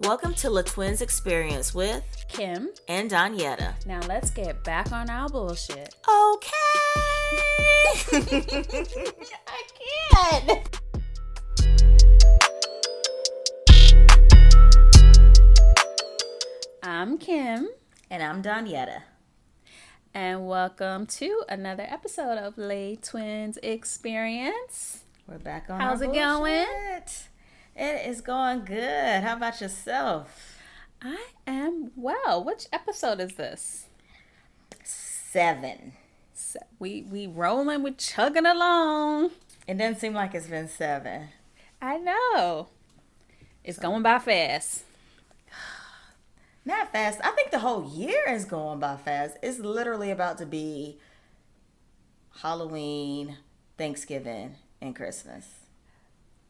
Welcome to La Twins Experience with Kim and Donyetta. Now let's get back on our bullshit. Okay. I can't. I'm Kim. And I'm Donyetta. And welcome to another episode of La Twins Experience. We're back on How's our it going? It is going good. How about yourself? I am well. Which episode is this? 7. So we rolling, we chugging along. It doesn't seem like it's been 7. I know. It's going by fast. Not fast. I think the whole year is going by fast. It's literally about to be Halloween, Thanksgiving, and Christmas.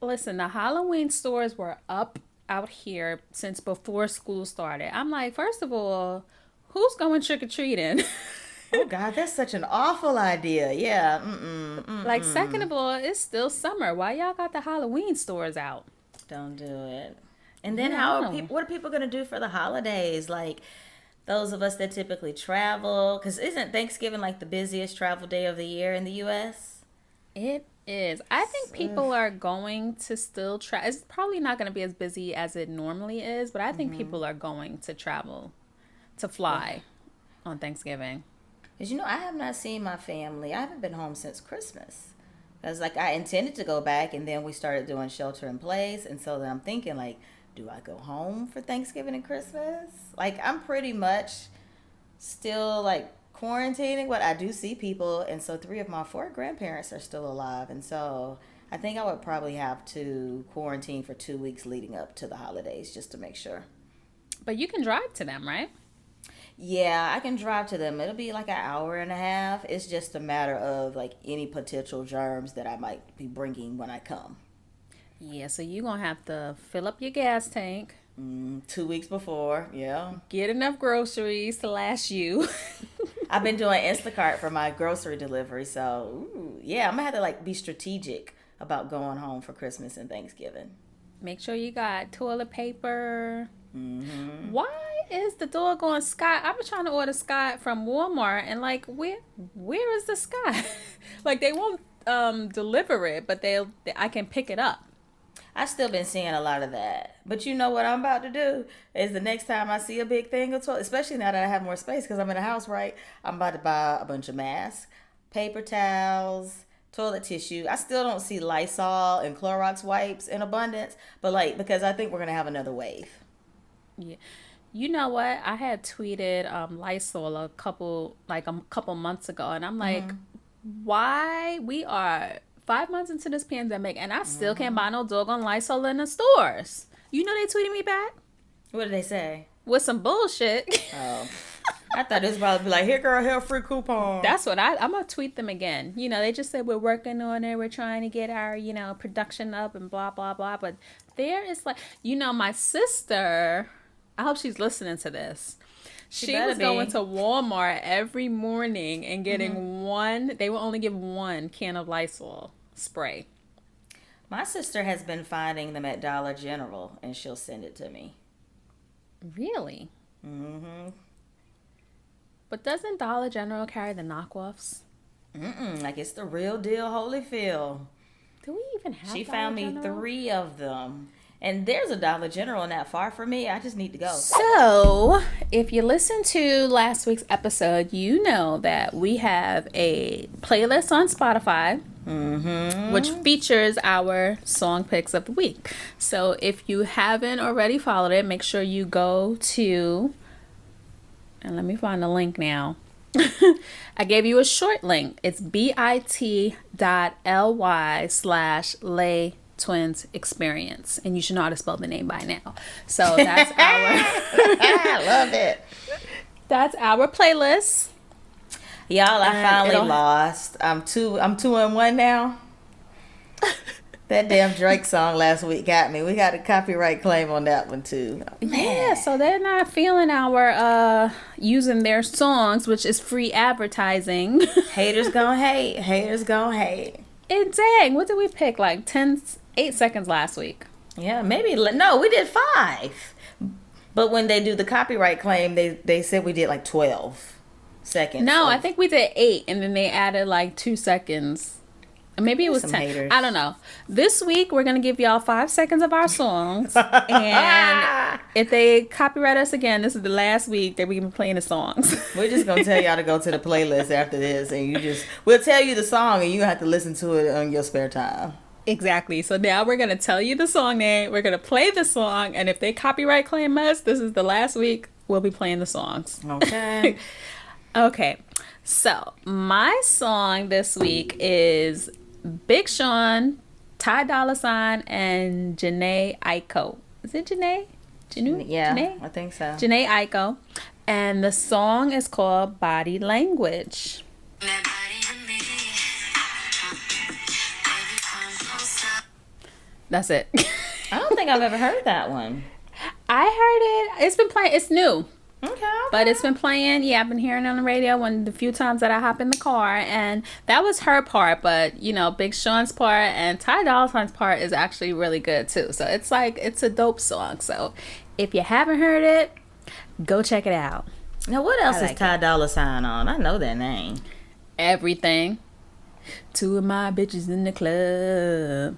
Listen, the Halloween stores were up out here since before school started. I'm like, first of all, who's going trick-or-treating? Oh, God, that's such an awful idea. Yeah. Like, second of all, it's still summer. Why y'all got the Halloween stores out? Don't do it. And then No. what are people going to do for the holidays? Like, those of us that typically travel. Because isn't Thanksgiving like the busiest travel day of the year in the U.S.? It is. I think people are going to still travel. It's probably not going to be as busy as it normally is, but I think people are going to travel, to fly on Thanksgiving. Because, I have not seen my family. I haven't been home since Christmas. Because, I intended to go back, and then we started doing shelter in place. And so then I'm thinking, do I go home for Thanksgiving and Christmas? I'm pretty much still, quarantining, but I do see people. And so 3 of my 4 grandparents are still alive. And so I think I would probably have to quarantine for 2 weeks leading up to the holidays just to make sure. But you can drive to them, right? Yeah, I can drive to them. It'll be like an hour and a half. It's just a matter of any potential germs that I might be bringing when I come. Yeah, so you're going to have to fill up your gas tank. 2 weeks before, yeah. Get enough groceries to last you. I've been doing Instacart for my grocery delivery, so yeah, I'm gonna have to be strategic about going home for Christmas and Thanksgiving. Make sure you got toilet paper. Why is the doggone Scott? I've been trying to order Scott from Walmart, and where is the Scott? They won't deliver it, but I can pick it up. I've still been seeing a lot of that. But you know what I'm about to do is the next time I see a big thing of toilet, especially now that I have more space because I'm in a house, right? I'm about to buy a bunch of masks, paper towels, toilet tissue. I still don't see Lysol and Clorox wipes in abundance, but because I think we're going to have another wave. Yeah. You know what? I had tweeted Lysol a couple months ago, and I'm like, why we are 5 months into this pandemic, and I still can't buy no doggone Lysol in the stores. You know they tweeted me back? What did they say? With some bullshit. Oh. I thought this was about to be like, here girl, here free coupon. That's what I'm going to tweet them again. They just said we're working on it. We're trying to get our, production up and blah, blah, blah. But there is my sister, I hope she's listening to this. She was going to Walmart every morning and getting they will only give 1 can of Lysol spray. My sister has been finding them at Dollar General, and she'll send it to me. Really? Mm-hmm. But doesn't Dollar General carry the knockoffs? It's the real deal Holyfield. Do we even have She Dollar found me General? 3 of them. And there's a Dollar General not far from me. I just need to go. So, if you listened to last week's episode, you know that we have a playlist on Spotify, which features our song picks of the week. So, if you haven't already followed it, make sure you go to, and let me find the link now. I gave you a short link. It's bit.ly/lay Twins Experience, and you should know how to spell the name by now. So that's I love it. That's our playlist. Y'all, I finally lost. I'm 2-1 now. That damn Drake song last week got me. We got a copyright claim on that one too. Yeah, so they're not feeling our using their songs, which is free advertising. Haters gonna hate. Haters gonna hate. And dang, what did we pick? 8 seconds last week. Yeah, maybe. No, we did 5. But when they do the copyright claim, they said we did like 12 seconds. No, I think we did 8, and then they added like 2 seconds. Maybe it was 10. Haters. I don't know. This week, we're going to give y'all 5 seconds of our songs. And if they copyright us again, this is the last week that we're going to be playing the songs. We're just going to tell y'all to go to the playlist after this. And we'll tell you the song and you have to listen to it on your spare time. Exactly. So now we're going to tell you the song name. We're going to play the song. And if they copyright claim us, this is the last week we'll be playing the songs. Okay. Okay. So my song this week is Big Sean, Ty Dolla $ign, and Jhené Aiko. Is it Jhené? Yeah, Jhené? I think so. Jhené Aiko. And the song is called Body Language. That's it. I don't think I've ever heard that one. I heard it. It's been playing. It's new. Okay. But it's been playing. Yeah, I've been hearing it on the radio the few times that I hop in the car. And that was her part. But, you know, Big Sean's part and Ty Dolla $ign's part is actually really good, too. So it's like, it's a dope song. So if you haven't heard it, go check it out. Now, what else is Ty Dolla $ign on? I know that name. Everything. 2 of my bitches in the club.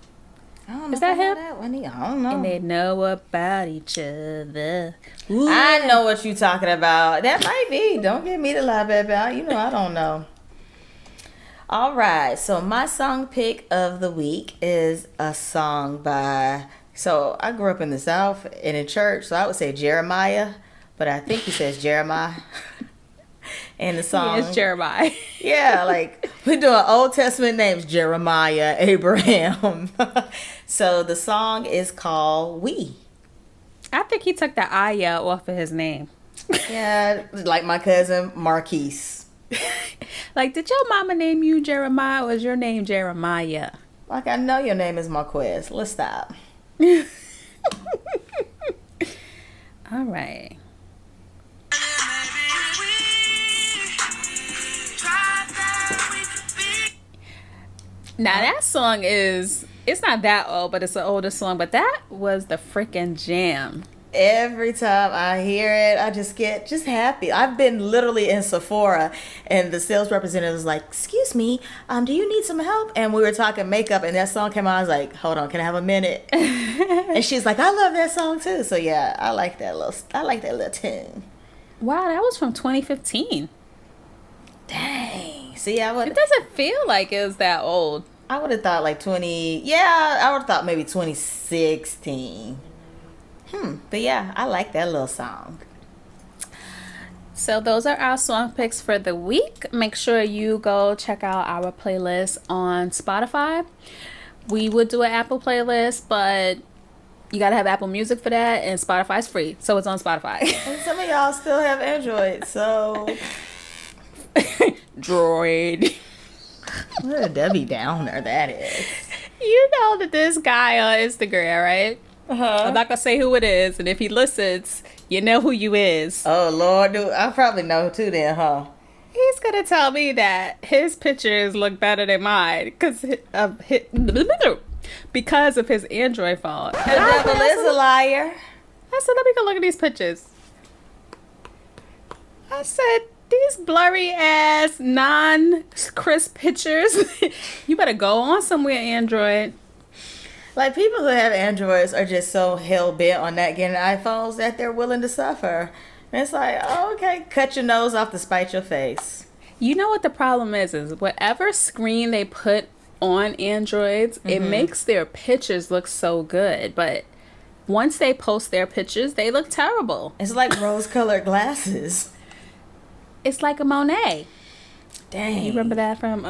I don't know is that him? I don't know. And they know about each other. Ooh. I know what you're talking about. That might be. Don't give me the lie, baby. You know I don't know. All right. So my song pick of the week is a song by... So I grew up in the South and in church, so I would say Jeremiah. But I think he says Jeremiah. And the song... It's Jeremiah. Yeah, like we're doing Old Testament names. Jeremiah, Abraham. So the song is called We. I think he took the Aya off of his name. Yeah, like my cousin Marquise. Like, did your mama name you Jeremiah or was your name Jeremiah? Like, I know your name is Marquez. Let's stop. All right. Now that song is, it's not that old, but it's an older song, but that was the freaking jam. Every time I hear it, I just get happy. I've been literally in Sephora and the sales representative was like, excuse me, do you need some help? And we were talking makeup and that song came on. I was like, hold on, can I have a minute? And she's like, I love that song too. So yeah, I like that little tune. Wow, that was from 2015. Dang. See, it doesn't feel like it was that old. I would have thought like 20. Yeah, I would have thought maybe 2016. But yeah, I like that little song. So those are our song picks for the week. Make sure you go check out our playlist on Spotify. We would do an Apple playlist, but you gotta have Apple Music for that, and Spotify's free, so it's on Spotify. And some of y'all still have Android, so Droid. What a Debbie Downer that is. You know that this guy on Instagram, right? Uh-huh. I'm not gonna say who it is, and if he listens, you know who you is. Oh Lord, dude, I probably know too then, huh? He's gonna tell me that his pictures look better than mine because of his Android phone. The devil is a liar. I said, let me go look at these pictures. I said, these blurry ass, non-crisp pictures. You better go on somewhere, Android. Like, people who have Androids are just so hell-bent on not getting iPhones that they're willing to suffer. And it's like, oh, okay, cut your nose off to spite your face. You know what the problem is whatever screen they put on Androids, it makes their pictures look so good. But once they post their pictures, they look terrible. It's like rose-colored glasses. It's like a Monet. Dang. You remember that from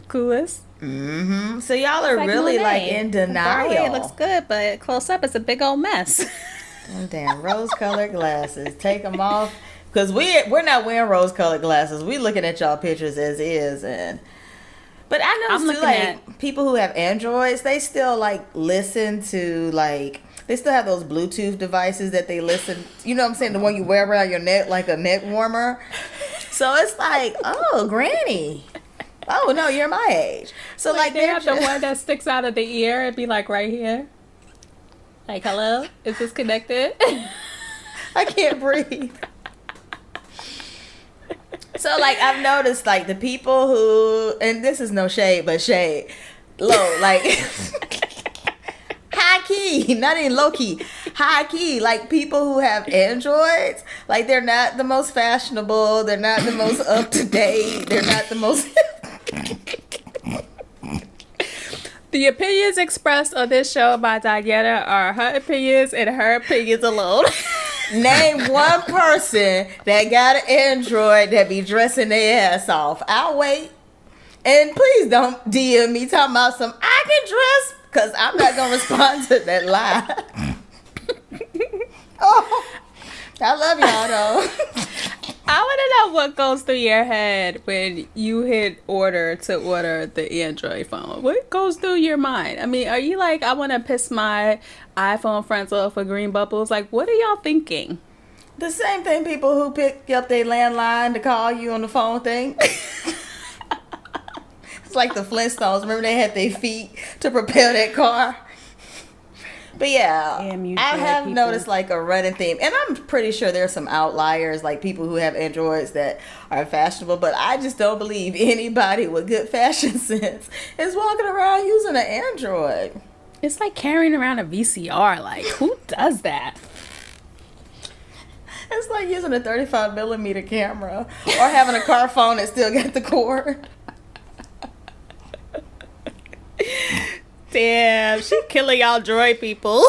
Clueless? Mm-hmm. So y'all are really Monet. like in denial. It looks good, but close up, it's a big old mess. Damn rose-colored glasses. Take them off. Because we're not wearing rose-colored glasses. We looking at y'all pictures as is. But I know too, like, people who have Androids, they still like listen to like... They still have those Bluetooth devices that they listen... You know what I'm saying? The one you wear around your neck like a neck warmer. So it's like, oh, granny. Oh, no, you're my age. So, like they have the one that sticks out of the ear. It'd be, like, right here. Like, hello? Is this connected? I can't breathe. So, like, I've noticed, like, the people who, and this is no shade, but shade, low, like, high key, not even low key, high key, like, people who have Androids, like, they're not the most fashionable, they're not the most up-to-date, they're not the most... The opinions expressed on this show by Donyetta are her opinions and her opinions alone. Name one person that got an Android that be dressing their ass off. I'll wait. And please don't DM me talking about some, I can dress, because I'm not going to respond to that lie. Oh, I love y'all, though. I want to know what goes through your head when you hit order to order the Android phone. What goes through your mind? I mean, are you like, I want to piss my iPhone friends off for green bubbles? Like, what are y'all thinking? The same thing people who pick up their landline to call you on the phone thing. It's like the Flintstones. Remember they had their feet to propel that car? But yeah, I have noticed like a running theme. And I'm pretty sure there's some outliers, like people who have Androids that are fashionable. But I just don't believe anybody with good fashion sense is walking around using an Android. It's like carrying around a VCR. Like, who does that? It's like using a 35mm camera or having a car phone that still got the cord. Damn, she killing y'all droid people.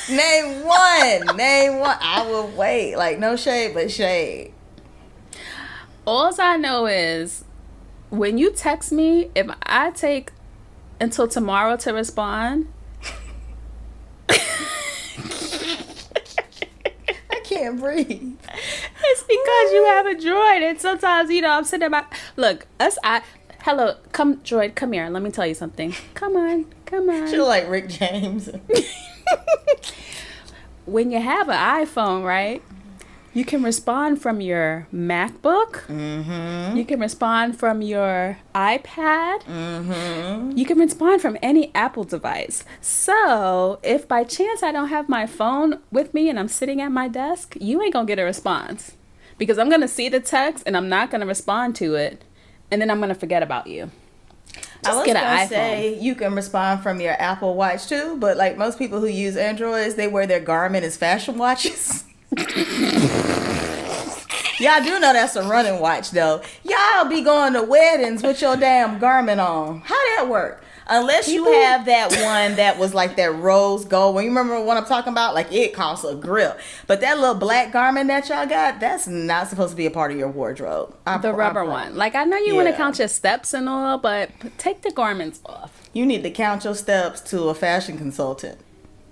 Name one. Name one. I will wait. Like, no shade, but shade. All I know is when you text me, if I take until tomorrow to respond, I can't breathe. It's because you have a droid, and sometimes, you know, I'm sitting there. Look, hello, come, droid, come here. Let me tell you something. Come on. She look like Rick James. When you have an iPhone, right, you can respond from your MacBook. Mm-hmm. You can respond from your iPad. Mm-hmm. You can respond from any Apple device. So if by chance I don't have my phone with me and I'm sitting at my desk, you ain't gonna get a response. Because I'm gonna see the text and I'm not gonna respond to it. And then I'm gonna forget about you. I was gonna say you can respond from your Apple Watch too, but like most people who use Androids, they wear their Garmin as fashion watches. Y'all do know that's a running watch though. Y'all be going to weddings with your damn Garmin on. How that work? Unless you have that one that was like that rose gold. When you remember what I'm talking about? Like it costs a grip. But that little black Garmin that y'all got, that's not supposed to be a part of your wardrobe. The rubber one. Like I know you want to count your steps and all, but take the garments off. You need to count your steps to a fashion consultant.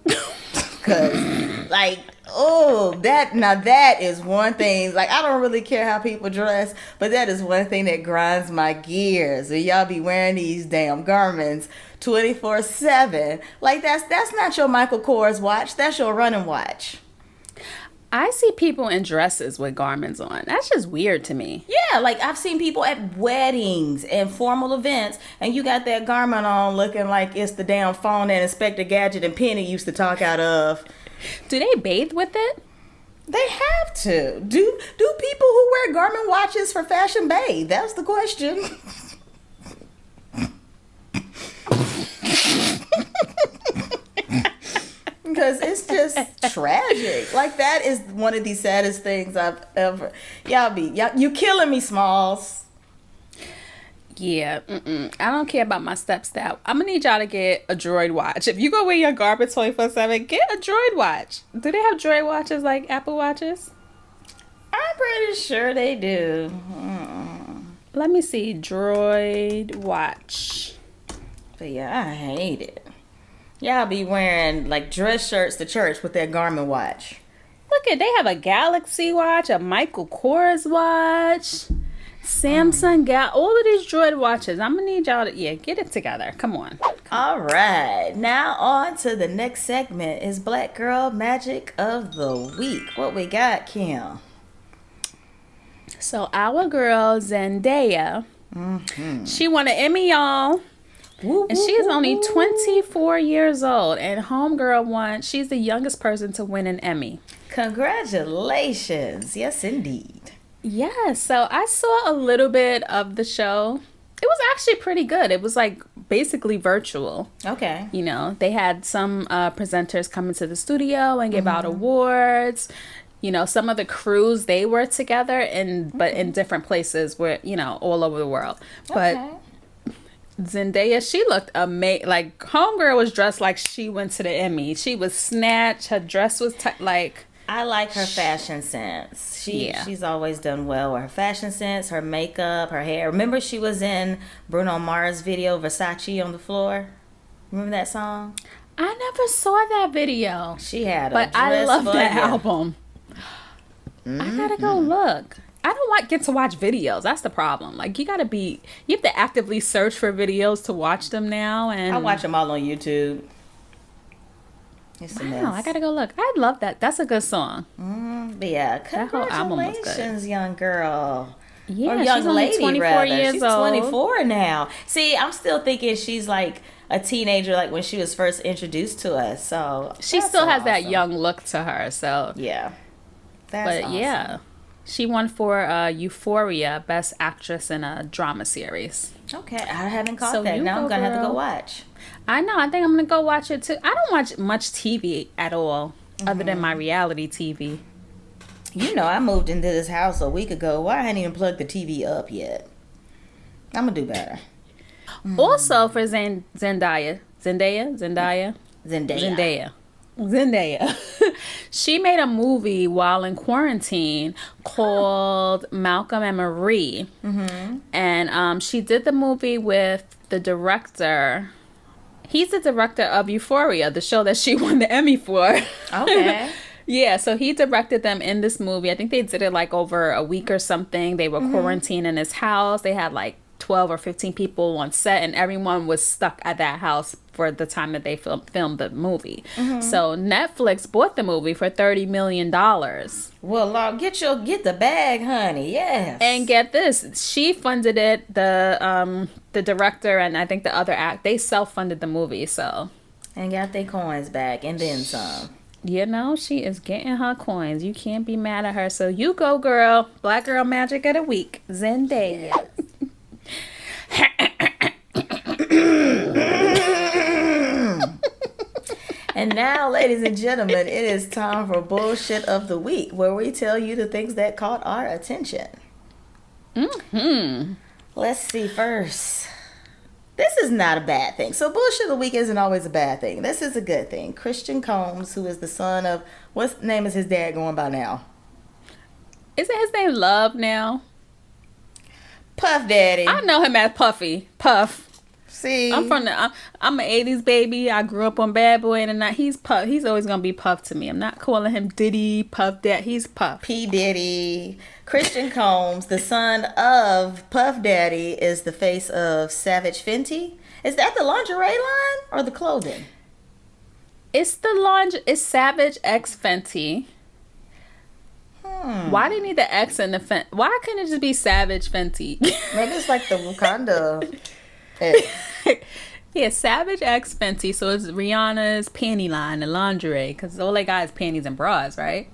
Because like, oh, that is one thing. Like, I don't really care how people dress, but that is one thing that grinds my gears. And y'all be wearing these damn garments 24/7. Like, that's not your Michael Kors watch. That's your running watch. I see people in dresses with garments on. That's just weird to me. Yeah, like I've seen people at weddings and formal events, and you got that garment on looking like it's the damn phone that Inspector Gadget and Penny used to talk out of. Do they bathe with it? They have to. Do people who wear garment watches for fashion bathe? That's the question. Because it's just tragic. Like, that is one of the saddest things I've ever... You killing me, Smalls. Yeah, I don't care about my step stat. I'm gonna need y'all to get a Droid watch. If you go wear your garbage 24/7, get a Droid watch. Do they have Droid watches like Apple watches? I'm pretty sure they do. Let me see. Droid watch. But yeah, I hate it. Y'all be wearing like dress shirts to church with that Garmin watch. Look at, they have a Galaxy watch, a Michael Kors watch, Samsung all of these Droid watches. I'm gonna need y'all to get it together. Come on. All right, now on to the next segment is Black Girl Magic of the Week. What we got, Kim? So our girl Zendaya, she won an Emmy, y'all, Woo, And woo, she's woo, only woo. 24 years old. And Homegirl won. She's the youngest person to win an Emmy. Congratulations. Yes, indeed. Yeah, so I saw a little bit of the show. It was actually pretty good. It was like basically virtual. Okay. You know, they had some presenters come into the studio and give out awards. You know, some of the crews, they were together but in different places where, you know, all over the world. But Okay. Zendaya, she looked amazing. Like, Homegirl was dressed like she went to the Emmy. She was snatched. Her dress was like... I like her fashion sense. She's always done well with her fashion sense, her makeup, her hair. Remember she was in Bruno Mars' video, Versace on the Floor? Remember that song? I never saw that video. She had a But dress I love for that you. album. I gotta go look. I don't get to watch videos. That's the problem. Like, you have to actively search for videos to watch them now. And I watch them all on YouTube. It's a mess. wow, I gotta go look. I love that. That's a good song. But yeah, That whole album was good. congratulations, young girl. Yeah, Or young she's only lady, 24 rather. years She's old. 24 now. See, I'm still thinking she's like a teenager, like when she was first introduced to us. So She that's still has that awesome. young look to her. So, Yeah, that's but awesome. yeah, she won for Euphoria, Best Actress in a Drama Series. Okay, I haven't caught So that. you Now I'm go, gonna have to go girl. watch. I know. I think I'm gonna go watch it too. I don't watch much TV at all, other than my reality TV. You know, I moved into this house a week ago. Why I hadn't even plugged the TV up yet? I'm gonna do better. Also for Zendaya, she made a movie while in quarantine called Malcolm and Marie, and she did the movie with the director. He's the director of Euphoria, the show that she won the Emmy for. Okay. Yeah, so he directed them in this movie. I think they did it like over a week or something. They were quarantined in his house. They had like 12 or 15 people on set, and everyone was stuck at that house for the time that they filmed the movie. So Netflix bought the movie for $30 million. Well, get the bag, honey. Yes. And get this, she funded it. The director and I think the other they self-funded the movie. So, and got their coins back and then some. you know, she is getting her coins. You can't be mad at her. So you go, girl. Black Girl Magic of the Week, Zendaya. And now, ladies and gentlemen, it is time for Bullshit of the Week, where we tell you the things that caught our attention. Let's see first. This is not a bad thing. So Bullshit of the Week isn't always a bad thing. This is a good thing. Christian Combs, who is the son of, what name is his dad going by now? Isn't his name Love now? Puff Daddy. I know him as Puffy. Puff. See? I'm an 80s baby. I grew up on Bad Boy and he's Puff. He's always going to be Puff to me. I'm not calling him Diddy, Puff Dad. He's Puff. P. Diddy. Christian Combs, the son of Puff Daddy, is the face of Savage Fenty. Is that the lingerie line or the clothing? It's it's Savage X Fenty. Why do you need the X in the Fenty? Why couldn't it just be Savage Fenty? Maybe it's like the Wakanda X. Yeah, Savage X Fenty. So it's Rihanna's panty line, the lingerie, because all they got is panties and bras, right?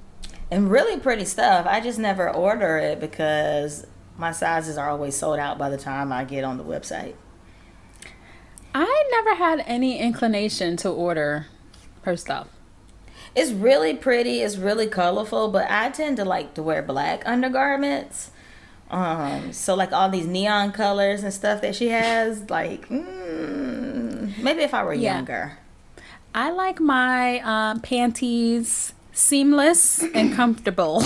And really pretty stuff. I just never order it because my sizes are always sold out by the time I get on the website. I never had any inclination to order her stuff. It's really pretty. It's really colorful, but I tend to like to wear black undergarments. So like all these neon colors and stuff that she has, like, maybe if I were younger. I like my panties seamless and comfortable.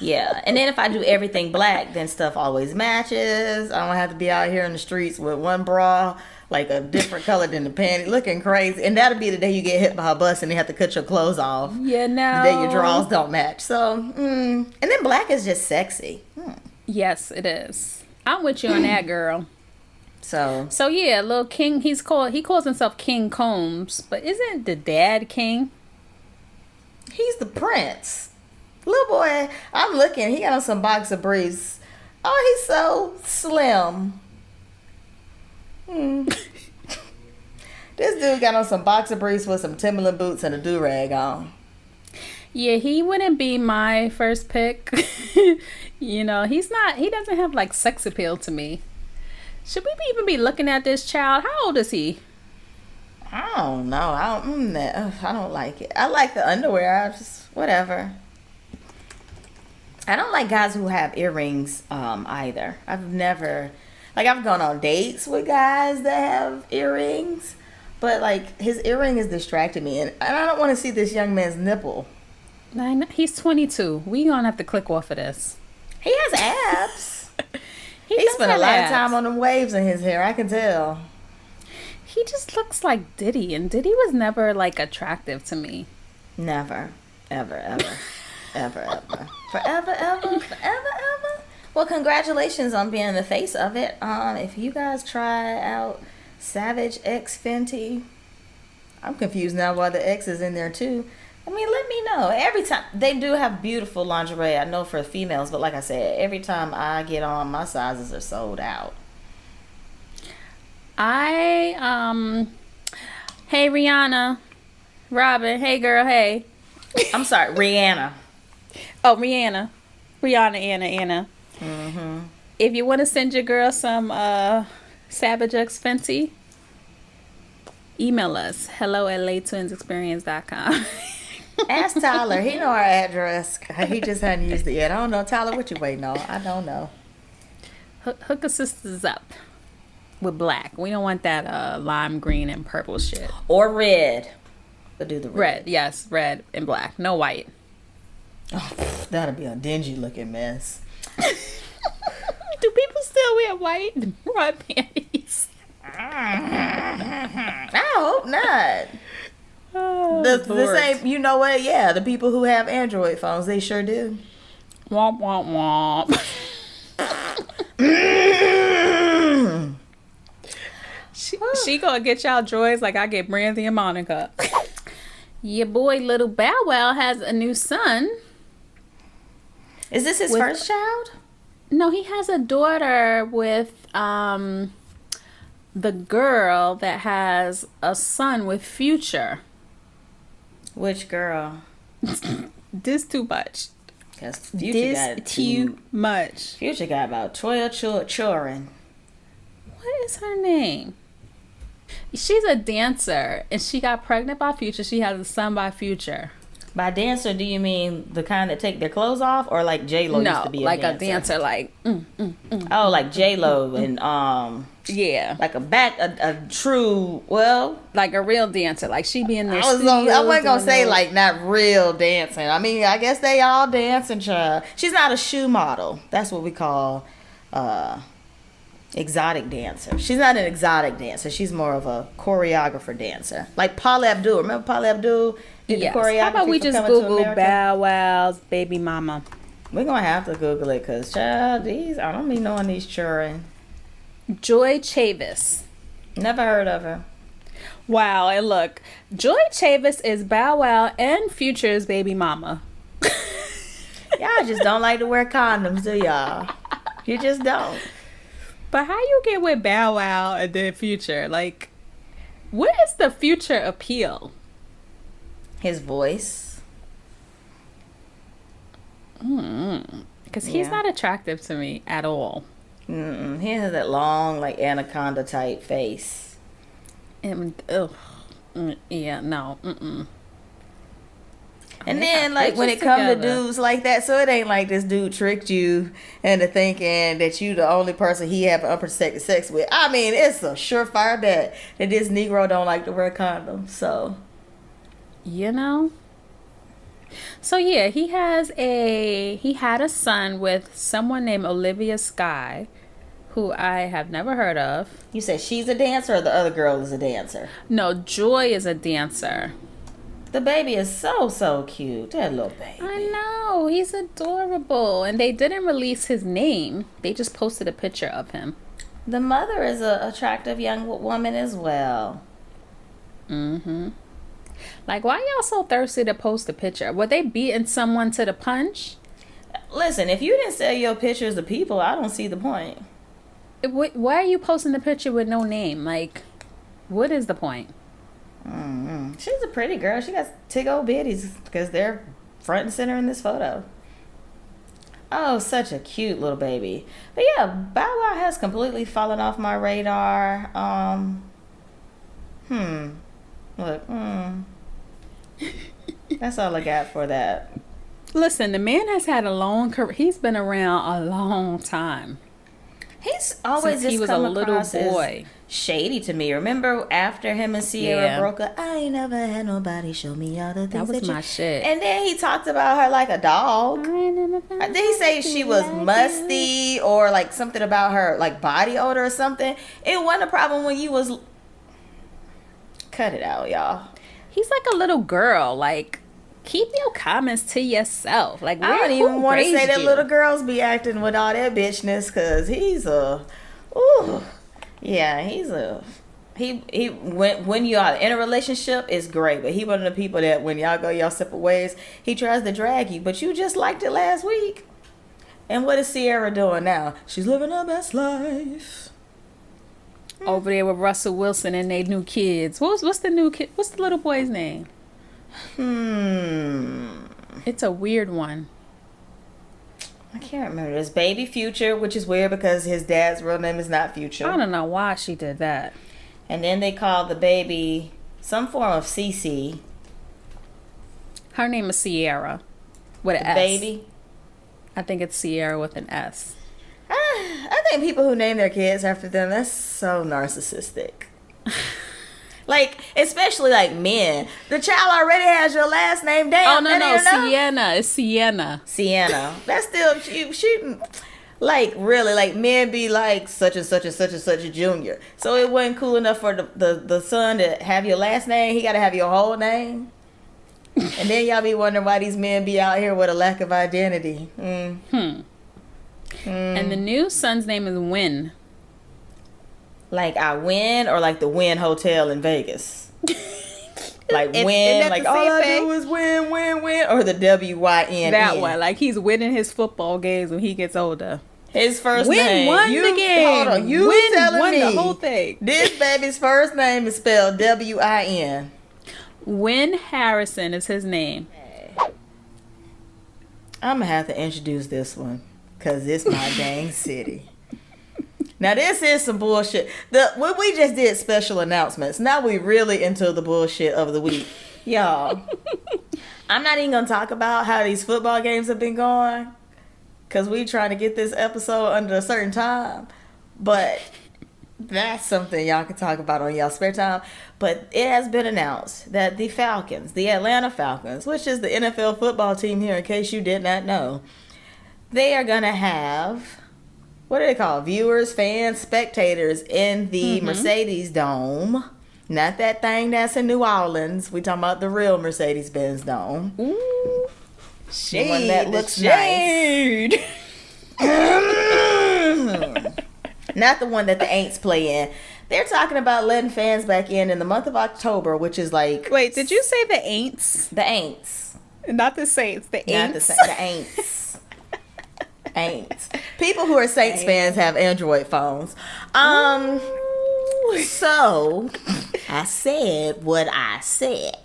Yeah, and then if I do everything black, then stuff always matches. I don't have to be out here in the streets with one bra, like a different color than the panty, looking crazy. And that'll be the day you get hit by a bus and you have to cut your clothes off. You know. The day your drawers don't match. So, and then black is just sexy. Yes, it is. I'm with you on that, girl. So yeah, little King, he calls himself King Combs, but isn't the dad King? he's the prince. Little boy, I'm looking. He got on some boxer briefs. Oh, he's so slim. This dude got on some boxer briefs with some Timberland boots and a do-rag on. Yeah, he wouldn't be my first pick. You know, he doesn't have like sex appeal to me. Should we even be looking at this child? How old is he? I don't know. I don't like it. I like the underwear. I just, whatever. I don't like guys who have earrings either. I've gone on dates with guys that have earrings, but like his earring has distracted me, and I don't want to see this young man's nipple. He's 22. We gonna have to click off of this. He has abs. He spent a lot of time on them waves in his hair. I can tell. He just looks like Diddy, and Diddy was never like attractive to me. Never, ever, ever, ever, ever, forever, ever, forever, ever. Well, congratulations on being the face of it. If you guys try out Savage X Fenty, I'm confused now why the X is in there too. I mean, let me know. Every time, they do have beautiful lingerie, I know for females, but like I said, every time I get on, my sizes are sold out. Hey Rihanna, Robin, hey girl, hey. I'm sorry, Rihanna. Oh, Rihanna, Anna. Mm-hmm. If you want to send your girl some Savage X Fenty, email us hello@laytwinsexperience.com. Ask Tyler. He know our address. He just hadn't used it yet. I don't know. Tyler, what you waiting on? I don't know. Hook a sisters up with black. We don't want that lime green and purple shit. Or red. But do the Red, yes. Red and black. No white. Oh, that'll be a dingy looking mess. Do people still wear white rod panties? I hope not. Oh, the same, you know what? Yeah, the people who have Android phones, they sure do. Womp, womp, womp. She gonna get y'all joys like I get Brandy and Monica. Your boy Little Bow Wow has a new son. Is this his first child? No, he has a daughter with the girl that has a son with Future. Which girl? This too much. Because Future got too much. Future got about 12 children. What is her name? She's a dancer, and she got pregnant by Future. She has a son by Future. By dancer, do you mean the kind that take their clothes off, or like J-Lo used to be a dancer? No, like a dancer, like oh, like J-Lo and yeah, like a true, well, like a real dancer, like she be in there. I wasn't gonna say like not real dancing. I mean, I guess they all dancing, child. She's not a shoe model. That's what we call exotic dancer. She's not an exotic dancer. She's more of a choreographer dancer, like Paula Abdul. Remember Paula Abdul? Yes. How about we just Google Bow Wow's baby mama? We're gonna have to Google it because, child, I don't be knowing these children. Joy Chavis. Never heard of her. Wow, and look, Joy Chavis is Bow Wow and Future's baby mama. Y'all just don't like to wear condoms, do y'all? You just don't. But how you get with Bow Wow and then Future? Like, what is the Future appeal? His voice. Because he's not attractive to me at all. He has that long, like, anaconda type face. And, yeah, no. And then, like, when it comes to dudes like that, so it ain't like this dude tricked you into thinking that you the only person he have unprotected sex with. I mean, it's a surefire bet that this Negro don't like to wear condoms, so... You know? So yeah, he had a son with someone named Olivia Skye, who I have never heard of. You said she's a dancer or the other girl is a dancer? No, Joy is a dancer. The baby is so cute. That little baby. I know, he's adorable. And they didn't release his name. They just posted a picture of him. The mother is an attractive young woman as well. Like, why y'all so thirsty to post a picture? Were they beating someone to the punch? Listen, if you didn't sell your pictures to people, I don't see the point. Why are you posting the picture with no name? Like, what is the point? She's a pretty girl. She got tig old bitties because they're front and center in this photo. Oh, such a cute little baby. But yeah, Bow Wow has completely fallen off my radar. Look, That's all I got for that. Listen, the man has had a long career. He's been around a long time. He's always Since just he was come a little across boy. as shady to me. Remember after him and Sierra Yeah. broke up, I ain't never had nobody show me all the things That was you... my shit. And then he talked about her like a dog. Did he say she was musty or like something about her like body odor or something? It wasn't a problem when you was... Cut it out, y'all. He's like a little girl. Like, keep your comments to yourself. Like, I don't even want to say that you? little girls be acting with all that bitchness because he's a... Ooh. Yeah, he's a... He when you are in a relationship, it's great. But he one of the people that when y'all go y'all separate ways, he tries to drag you. But you just liked it last week. And what is Sierra doing now? She's living her best life. Over there with Russell Wilson and they new kids. What's the new kid? What's the little boy's name? It's a weird one. I can't remember. There's Baby Future, which is weird because his dad's real name is not Future. I don't know why she did that. And then they called the baby some form of CC. Her name is Sierra with an The S. baby. I think it's Sierra with an S. I think people who name their kids after them, that's so narcissistic. Like, especially like men. The child already has your last name. Damn. Oh, no. Sienna. It's Sienna. Sienna. That's still shooting. Like, really, like, men be like such and such and such and such a junior. So it wasn't cool enough for the son to have your last name. He got to have your whole name. And then y'all be wondering why these men be out here with a lack of identity. And the new son's name is Win. Like I win, or like the Win Hotel in Vegas. Like Isn't win, that like the all same I thing? do is win, or the WYN. That one. Like he's winning his football games when he gets older. His first Win name. won the game. Hold on, you Win telling won me the whole thing. This baby's first name is spelled WIN. Win Harrison is his name. I'm gonna have to introduce this one because it's my dang city. Now this is some bullshit. What we just did special announcements. Now we really into the bullshit of the week, y'all. I'm not even gonna talk about how these football games have been going because we trying to get this episode under a certain time. But that's something y'all can talk about on y'all spare time. But it has been announced that the Falcons, the Atlanta Falcons, which is the NFL football team here in case you did not know, they are gonna have, what do they call, viewers, fans, spectators in the Mercedes Dome. Not that thing that's in New Orleans. We talking about the real Mercedes-Benz Dome. Ooh. The one that looks nice. Not the one that the Aints play in. They're talking about letting fans back in the month of October, which is like... Wait, did you say the Aints? The Aints. Not the Saints, the Aints. Not the Aints. Aints. People who are Saints fans have Android phones. So I said what I said.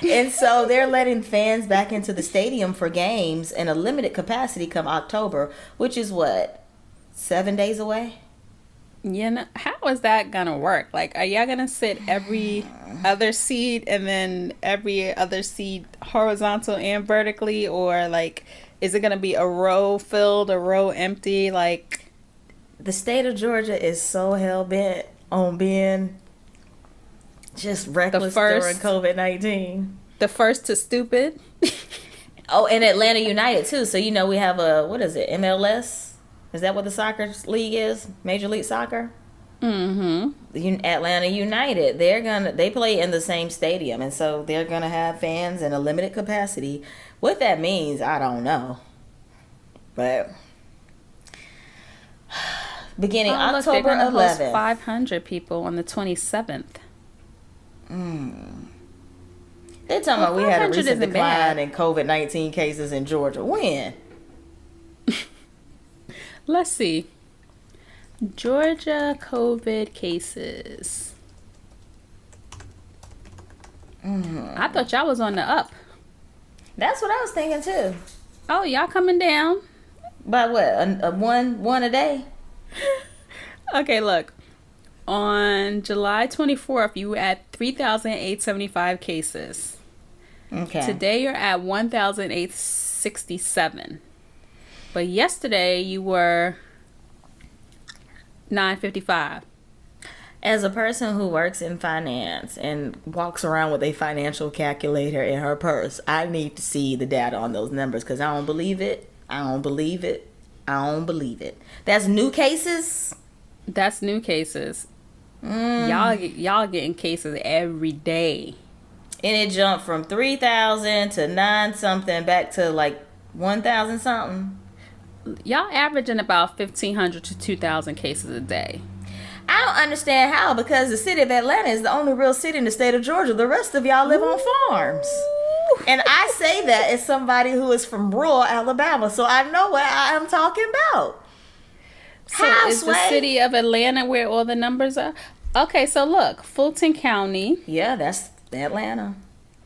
And so they're letting fans back into the stadium for games in a limited capacity come October, which is what, 7 days away? You know, how is that gonna work? Like, are y'all gonna sit every other seat and then every other seat horizontal and vertically, or like, is it gonna be a row filled, a row empty? Like, the state of Georgia is so hell bent on being just reckless during COVID-19. The first to stupid. Oh, and Atlanta United too. So you know we have a, what is it, MLS? Is that what the soccer league is? Major League Soccer? Atlanta United. They play in the same stadium, and so they're gonna have fans in a limited capacity. What that means, I don't know. But beginning October 11th, 500 people on the 27th. They're talking about we had a recent decline bad. in COVID-19 cases in Georgia. When? Let's see. Georgia COVID cases. I thought y'all was on the up. That's what I was thinking too. Oh, y'all coming down. By what? A one a day? Okay, look. On July 24th, you were at 3,875 cases. Okay. Today, you're at 1,867. But yesterday, you were 955. As a person who works in finance and walks around with a financial calculator in her purse, I need to see the data on those numbers because I don't believe it. I don't believe it. I don't believe it. That's new cases? That's new cases. Y'all getting cases every day. And it jumped from 3,000 to 9 something back to like 1,000 something. Y'all averaging about 1,500 to 2,000 cases a day. I don't understand how, because the city of Atlanta is the only real city in the state of Georgia. The rest of y'all live on farms. And I say that as somebody who is from rural Alabama, so I know what I am talking about. So is the city of Atlanta where all the numbers are? Okay, so look, Fulton County. Yeah, that's Atlanta.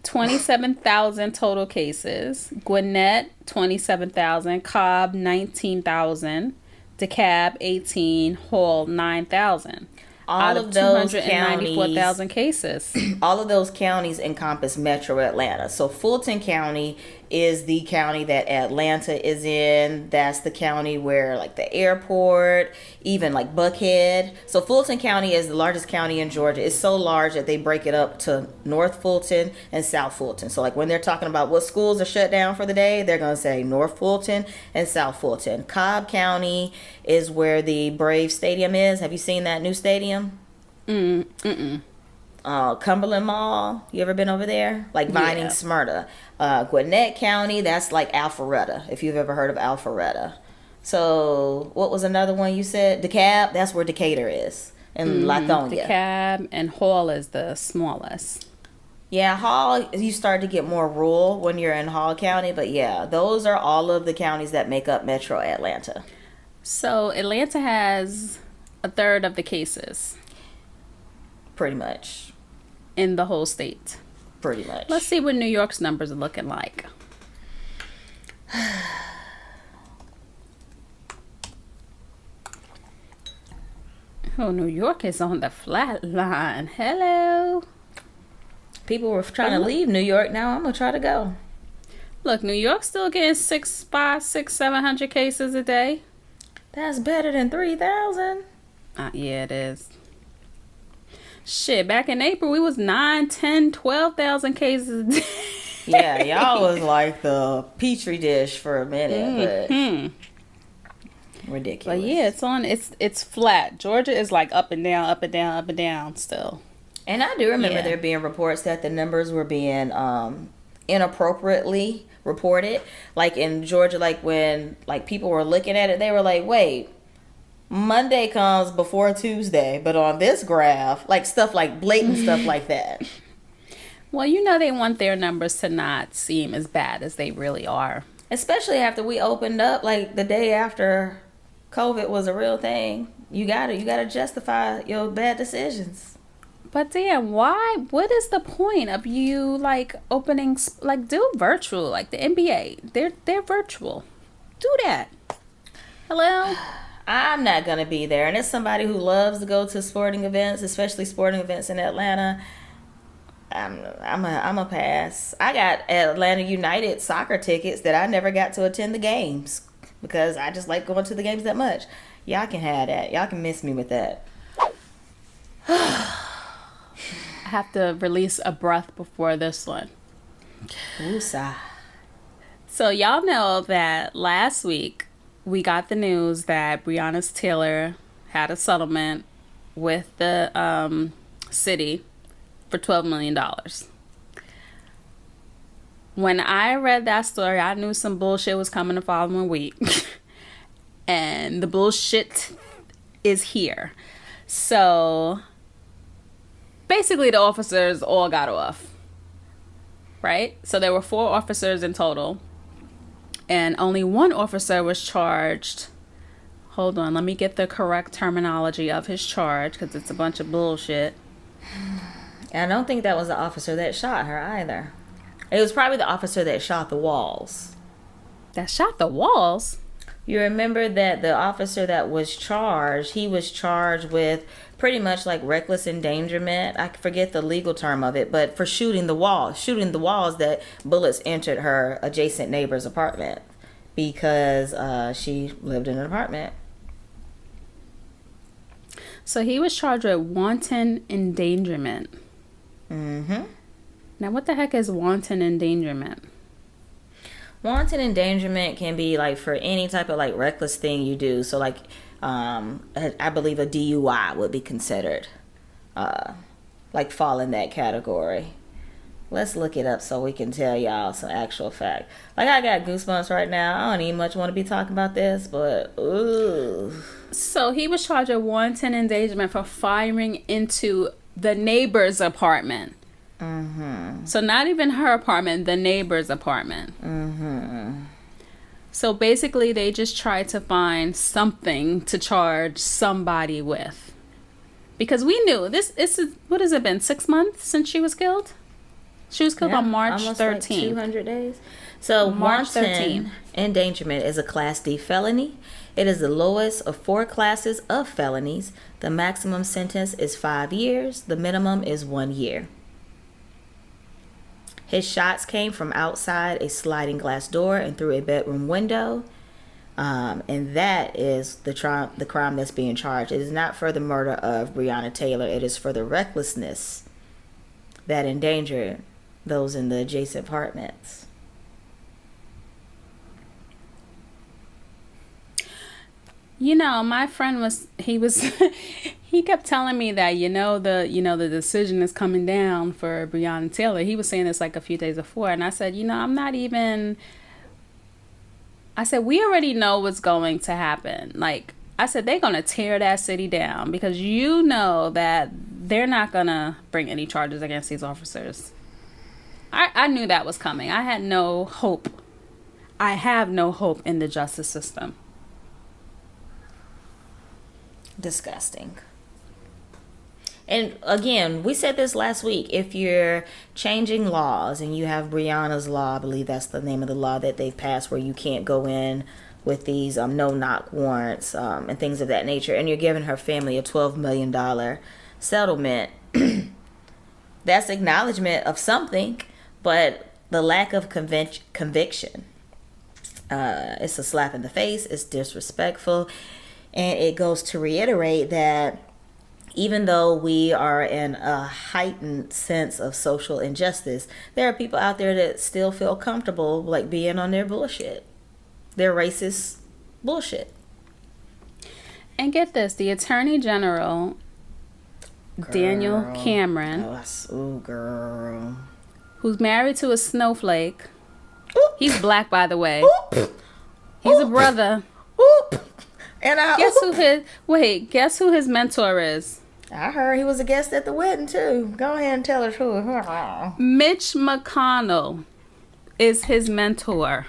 27,000 total cases. Gwinnett, 27,000. Cobb, 19,000. DeKalb, 18. Hall, 9,000. All of those 294,000 cases. All of those counties encompass Metro Atlanta. So Fulton County is the county that Atlanta is in. That's the county where like the airport, even like Buckhead. So Fulton County is the largest county in Georgia. It's so large that they break it up to North Fulton and South Fulton. So like when they're talking about what schools are shut down for the day, they're going to say North Fulton and South Fulton. Cobb County is where the Brave Stadium is. Have you seen that new stadium? Cumberland Mall. You ever been over there? Like Vining, Yeah. Smyrna. Gwinnett County, that's like Alpharetta, if you've ever heard of Alpharetta. So what was another one you said? DeKalb, that's where Decatur is. And Lithonia. DeKalb and Hall is the smallest. Yeah, Hall, you start to get more rural when you're in Hall County. But yeah, those are all of the counties that make up Metro Atlanta. So Atlanta has a third of the cases Pretty much. in the whole state. Pretty much. Let's see what New York's numbers are looking like. Oh, New York is on the flat line. Hello. People were trying to leave New York. Now I'm going to try to go. Look, New York's still getting 700 cases a day. That's better than 3,000. Yeah, it is. Shit, back in April, we was 9, 10, 12,000 cases a day. Yeah, y'all was like the petri dish for a minute, but ridiculous. But yeah, it's flat. Georgia is like up and down, up and down, up and down still. And I do remember there being reports that the numbers were being inappropriately reported. Like in Georgia, like when like people were looking at it, they were like, wait, Monday comes before Tuesday, but on this graph, like stuff like blatant stuff like that. Well, you know they want their numbers to not seem as bad as they really are. Especially after we opened up, like the day after COVID was a real thing. You gotta justify your bad decisions. But damn, why? What is the point of you like opening like do virtual like the NBA? They're virtual. Do that. Hello. I'm not gonna be there, and as somebody who loves to go to sporting events, especially sporting events in Atlanta, I'm a pass. I got Atlanta United soccer tickets that I never got to attend the games because I just like going to the games that much. Y'all can have that. Y'all can miss me with that. I have to release a breath before this one. Woosah. So y'all know that last week we got the news that Breonna Taylor had a settlement with the city for $12 million. When I read that story, I knew some bullshit was coming the following week. And the bullshit is here. So basically the officers all got off. Right? So there were 4 officers in total. And only one officer was charged. Hold on, let me get the correct terminology of his charge because it's a bunch of bullshit. And I don't think that was the officer that shot her either. It was probably the officer that shot the walls. That shot the walls? You remember that the officer that was charged, he was charged with pretty much like reckless endangerment. I forget the legal term of it, but for shooting the walls that bullets entered her adjacent neighbor's apartment because she lived in an apartment. So he was charged with wanton endangerment. Mm-hmm. Now, what the heck is wanton endangerment? Wanton endangerment can be like for any type of like reckless thing you do. So like, I believe a DUI would be considered, like fall in that category. Let's look it up so we can tell y'all some actual fact. Like I got goosebumps right now. I don't even much want to be talking about this, but ooh. So he was charged with wanton endangerment for firing into the neighbor's apartment. Mm-hmm. So not even her apartment, the neighbor's apartment. Mm-hmm. So basically they just tried to find something to charge somebody with. Because we knew this is, what has it been, 6 months since she was killed? She was killed on March 13th. Like 200 days. So March wanton 13th. endangerment is a Class D felony. It is the lowest of 4 classes of felonies. The maximum sentence is 5 years. The minimum is 1 year. His shots came from outside a sliding glass door and through a bedroom window. And that is the crime that's being charged. It is not for the murder of Breonna Taylor. It is for the recklessness that endangered those in the adjacent apartments. You know, my friend he kept telling me that, the decision is coming down for Breonna Taylor. He was saying this like a few days before. And I said, I said, we already know what's going to happen. Like, I said, they're going to tear that city down because you know that they're not going to bring any charges against these officers. I knew that was coming. I had no hope. I have no hope in the justice system. Disgusting. And again, we said this last week. If you're changing laws and you have Breonna's law, I believe that's the name of the law that they've passed, where you can't go in with these no-knock warrants and things of that nature, and you're giving her family a $12 million settlement, that's acknowledgement of something, but the lack of conviction, it's a slap in the face, it's disrespectful, and it goes to reiterate that even though we are in a heightened sense of social injustice, there are people out there that still feel comfortable like being on their bullshit, their racist bullshit. And get this, the Attorney General, Daniel Cameron, girl, who's married to a snowflake. Oop. He's black, by the way. Oop. He's Oop. a brother. Oop. And guess who his mentor is? I heard he was a guest at the wedding too. Go ahead and tell us who. Mitch McConnell is his mentor.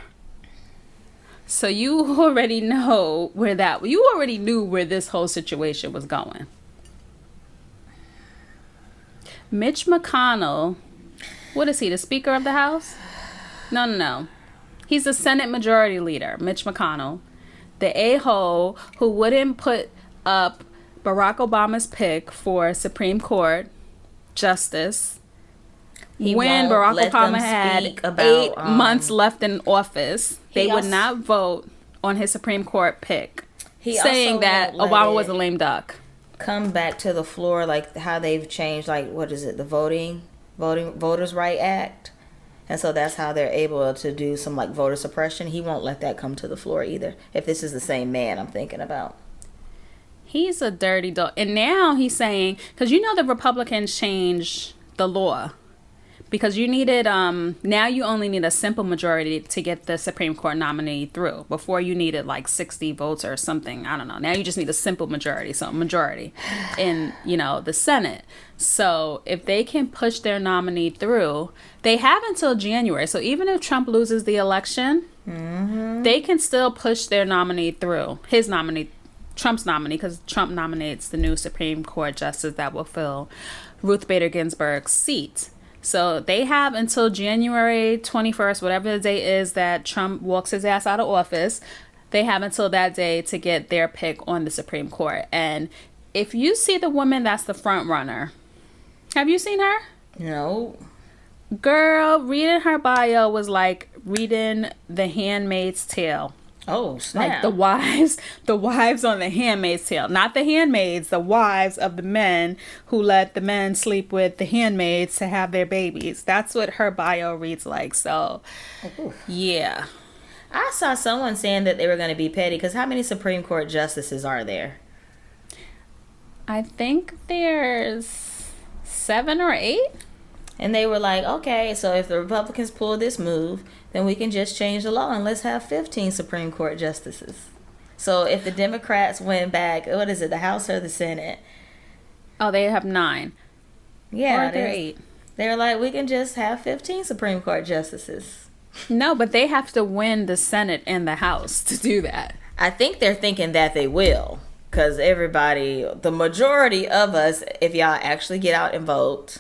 So you already know you already knew where this whole situation was going. Mitch McConnell, what is he, the Speaker of the House? No. He's the Senate Majority Leader, Mitch McConnell. The a-hole who wouldn't put up Barack Obama's pick for Supreme Court justice when Barack Obama had 8 months left in office. They would not vote on his Supreme Court pick, saying that Obama was a lame duck. Come back to the floor, like how they've changed, like, what is it, the Voters' Right Act. And so that's how they're able to do some like voter suppression. He won't let that come to the floor either. If this is the same man I'm thinking about. He's a dirty dog. And now he's saying, because the Republicans changed the law. Because you needed, now you only need a simple majority to get the Supreme Court nominee through. Before you needed like 60 votes or something. I don't know. Now you just need a simple majority. So majority in, the Senate. So if they can push their nominee through, they have until January. So even if Trump loses the election, they can still push their nominee through, his nominee Trump's nominee, because Trump nominates the new Supreme Court justice that will fill Ruth Bader Ginsburg's seat. So they have until January 21st, whatever the date is that Trump walks his ass out of office, they have until that day to get their pick on the Supreme Court. And if you see the woman that's the front runner, have you seen her? No. Girl, reading her bio was like reading The Handmaid's Tale. Oh, snap. Like the wives on The Handmaid's Tale. Not the handmaids, the wives of the men who let the men sleep with the handmaids to have their babies. That's what her bio reads like. So, yeah. I saw someone saying that they were going to be petty, because how many Supreme Court justices are there? I think there's 7 or 8. And they were like, okay, so if the Republicans pull this move, then we can just change the law and let's have 15 Supreme Court justices. So if the Democrats went back, what is it, the House or the Senate? Oh, they have 9. Yeah. Or they're 8. They were like, we can just have 15 Supreme Court justices. No, but they have to win the Senate and the House to do that. I think they're thinking that they will. Because everybody, the majority of us, if y'all actually get out and vote,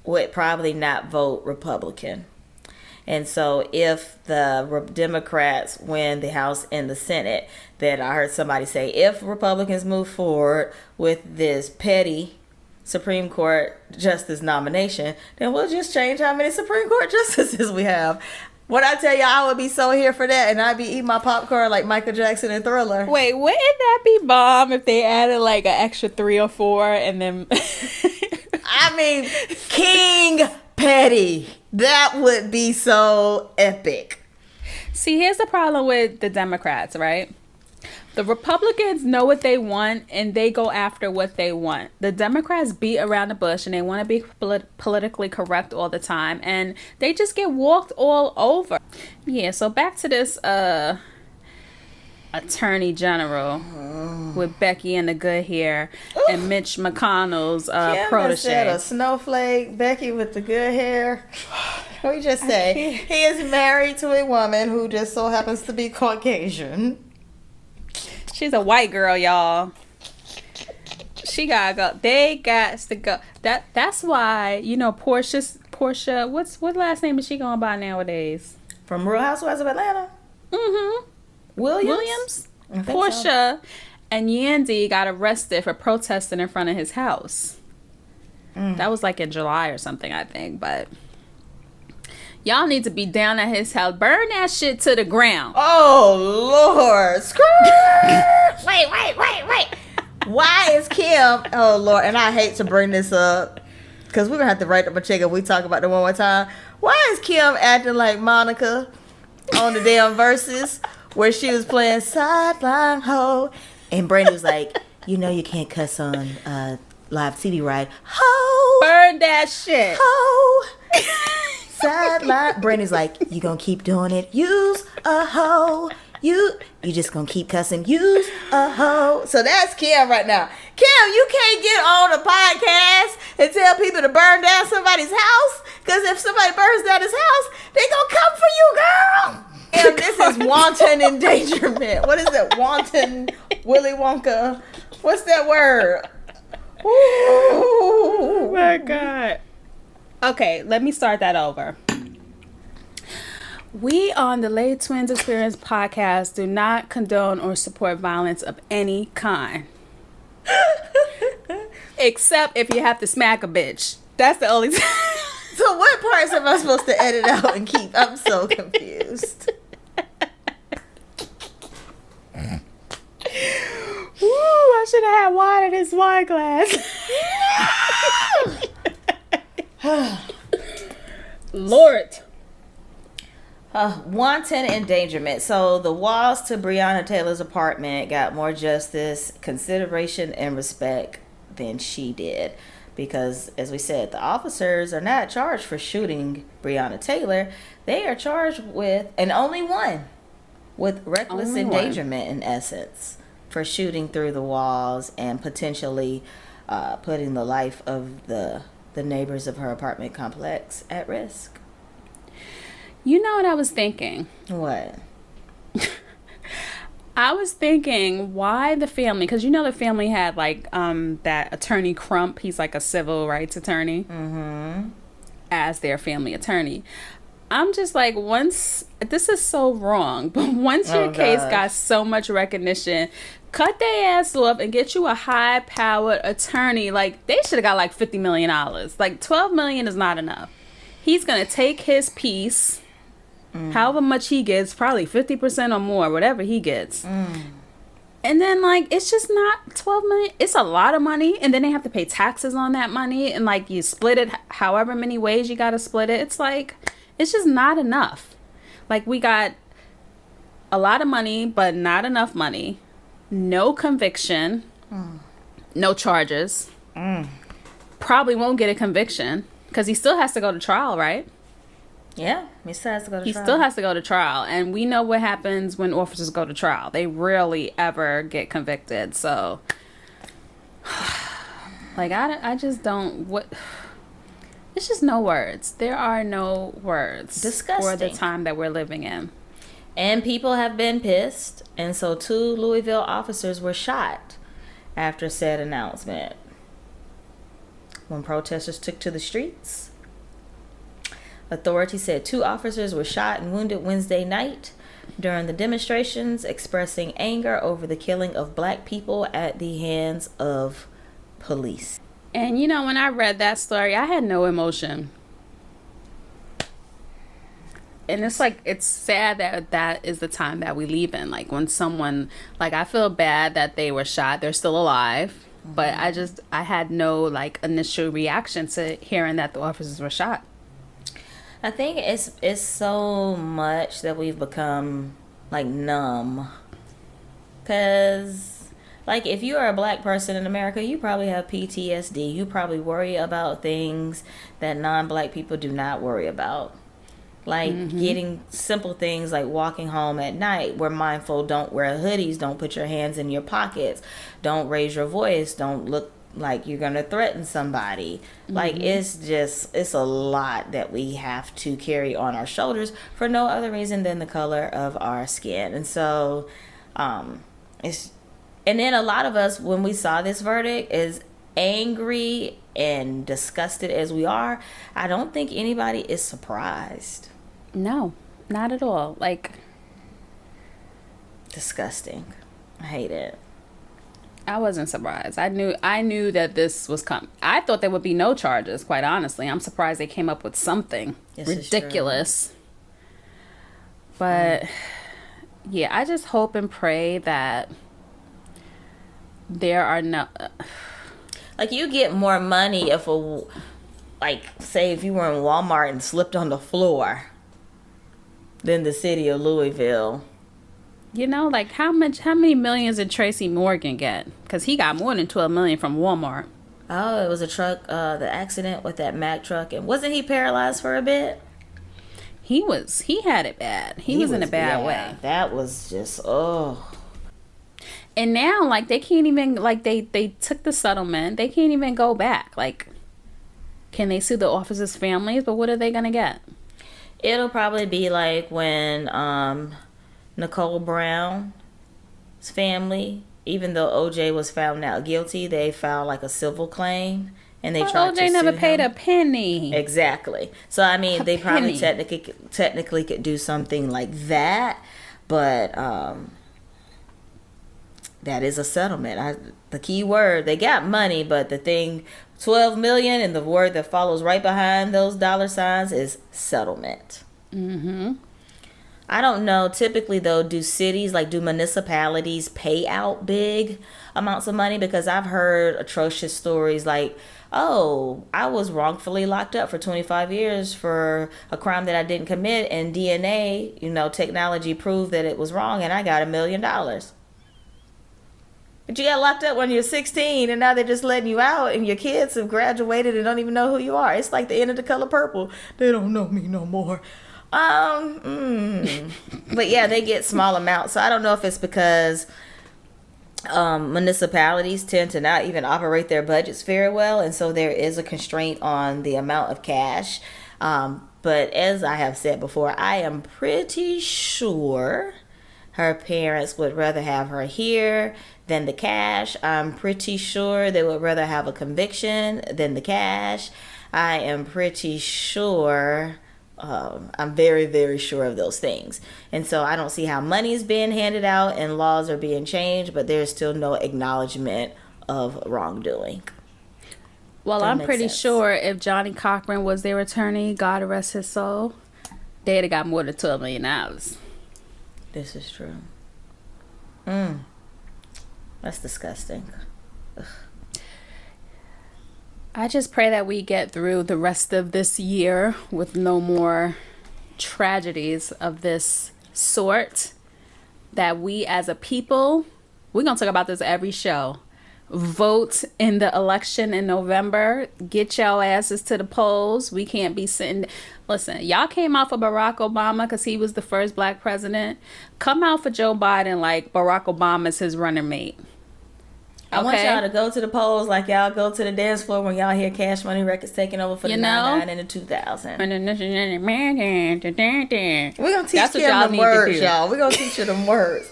would probably not vote Republican. And so if the Democrats win the House and the Senate, then I heard somebody say, if Republicans move forward with this petty Supreme Court justice nomination, then we'll just change how many Supreme Court justices we have. When I tell you, I would be so here for that, and I'd be eating my popcorn like Michael Jackson and Thriller. Wait, wouldn't that be bomb if they added like an extra 3 or 4 and then... I mean, King Petty. That would be so epic. See, here's the problem with the Democrats, right? The Republicans know what they want and they go after what they want. The Democrats beat around the bush and they want to be politically correct all the time, and they just get walked all over. Yeah, so back to this Attorney General with Becky and the good hair and Mitch McConnell's protege. Said a snowflake, Becky with the good hair. We just say he is married to a woman who just so happens to be Caucasian. She's a white girl, y'all. She gotta go. They got to go. That's why, you know, Porsha. What last name is she going by nowadays? From Real Housewives of Atlanta. Mm-hmm. Williams. Porsha So. and Yandy got arrested for protesting in front of his house. That was like in July or something, I think. But y'all need to be down at his house. Burn that shit to the ground. Oh, Lord. Wait. Why is Kim... Oh, Lord. And I hate to bring this up, because we're going to have to write up a check if we talk about it one more time. Why is Kim acting like Monica on the damn Versus, where she was playing Sideline Ho, and Brandy was like, you know you can't cuss on live TV, right? Ho! Burn that shit. Ho! Sideline. Brandy's like, you gonna keep doing it? Use a hoe. You just gonna keep cussing? Use a hoe. So that's Kim right now. Kim, you can't get on a podcast and tell people to burn down somebody's house, because if somebody burns down his house, they gonna come for you, girl. And this is wanton endangerment. What is it? Wanton Willy Wonka. What's that word? Ooh. Oh my God. Okay, let me start that over. We on the Lay Twins Experience podcast do not condone or support violence of any kind. Except if you have to smack a bitch. That's the only time. So what parts am I supposed to edit out and keep? I'm so confused. Woo, I should have had wine in this wine glass. Lord. Wanton endangerment. So the walls to Breonna Taylor's apartment got more justice, consideration, and respect than she did. Because, as we said, the officers are not charged for shooting Breonna Taylor. They are charged with, and only one, with reckless endangerment, in essence, for shooting through the walls and potentially putting the life of the neighbors of her apartment complex at risk. You know what I was thinking? What? I was thinking, why the family? Because you know the family had like that attorney Crump. He's like a civil rights attorney as their family attorney. I'm just like, once this is so wrong, but once your case got so much recognition, cut their ass off and get you a high-powered attorney. Like, they should have got like $50 million. Like, $12 million is not enough. He's gonna take his piece, however much he gets, probably 50% or more, whatever he gets. And then, like, it's just not $12 million. It's a lot of money, and then they have to pay taxes on that money, and like, you split it however many ways you gotta split it. It's like, it's just not enough. Like, we got a lot of money, but not enough money. No conviction. No charges. Probably won't get a conviction because he still has to go to trial, right? Yeah, he still has to go to trial. He still has to go to trial. And we know what happens when officers go to trial. They rarely ever get convicted. So, like, I just don't... It's just no words. There are no words. Disgusting. For the time that we're living in. And people have been pissed. And so 2 Louisville officers were shot after said announcement. When protesters took to the streets, authorities said 2 officers were shot and wounded Wednesday night during the demonstrations, expressing anger over the killing of black people at the hands of police. And, you know, when I read that story, I had no emotion. And it's like, it's sad that that is the time that we live in. Like, when someone, like, I feel bad that they were shot. They're still alive. But I had no, like, initial reaction to hearing that the officers were shot. I think it's so much that we've become, like, numb. Because... like, if you are a black person in America, you probably have PTSD. You probably worry about things that non-black people do not worry about. Like, getting simple things like walking home at night. We're mindful, don't wear hoodies, don't put your hands in your pockets, don't raise your voice, don't look like you're going to threaten somebody. Like, it's a lot that we have to carry on our shoulders for no other reason than the color of our skin. And so, and then a lot of us, when we saw this verdict, is angry and disgusted as we are. I don't think anybody is surprised. No, not at all. Like, disgusting. I hate it. I wasn't surprised. I knew that this was coming. I thought there would be no charges, quite honestly. I'm surprised they came up with something ridiculous. But, yeah, I just hope and pray that there are no... like, you get more money if say if you were in Walmart and slipped on the floor than the city of Louisville. You know, like, how many millions did Tracy Morgan get? Because he got more than $12 million from Walmart. Oh, it was a truck, the accident with that Mack truck. And wasn't he paralyzed for a bit? He had it bad. He was in a bad way. That was just, And now, like, they can't even, like, they took the settlement. They can't even go back. Like, can they sue the officers' families? But what are they going to get? It'll probably be like when Nicole Brown's family, even though OJ was found out guilty, they filed, like, a civil claim. And they tried to sue him. OJ never paid a penny. Exactly. So, I mean, they probably technically could do something like that. But, that is a settlement. The key word, they got money, but the thing, $12 million, and the word that follows right behind those dollar signs is settlement. I don't know. Typically, though, do municipalities pay out big amounts of money? Because I've heard atrocious stories like, oh, I was wrongfully locked up for 25 years for a crime that I didn't commit, and DNA, technology proved that it was wrong, and I got $1 million. But you got locked up when you're 16, and now they're just letting you out, and your kids have graduated and don't even know who you are. It's like the end of The Color Purple. They don't know me no more. But yeah, they get small amounts. So I don't know if it's because municipalities tend to not even operate their budgets very well, and so there is a constraint on the amount of cash. But as I have said before, I am pretty sure her parents would rather have her here than the cash. I'm pretty sure they would rather have a conviction than the cash. I am pretty sure, I'm very, very sure of those things. And so I don't see how money is being handed out and laws are being changed, but there's still no acknowledgement of wrongdoing. Well, I'm pretty sure if Johnny Cochran was their attorney, God rest his soul, they'd have got more than $12 million. This is true. That's disgusting. Ugh. I just pray that we get through the rest of this year with no more tragedies of this sort. That we as a people, we're going to talk about this every show. Vote in the election in November. Get your asses to the polls. We can't be sitting. Listen, y'all came out for Barack Obama because he was the first black president. Come out for Joe Biden like Barack Obama is his running mate. I want y'all to go to the polls like y'all go to the dance floor when y'all hear Cash Money Records taking over for the 99 and the 2000. We're going to teach them the words, y'all. We're going to teach you them words.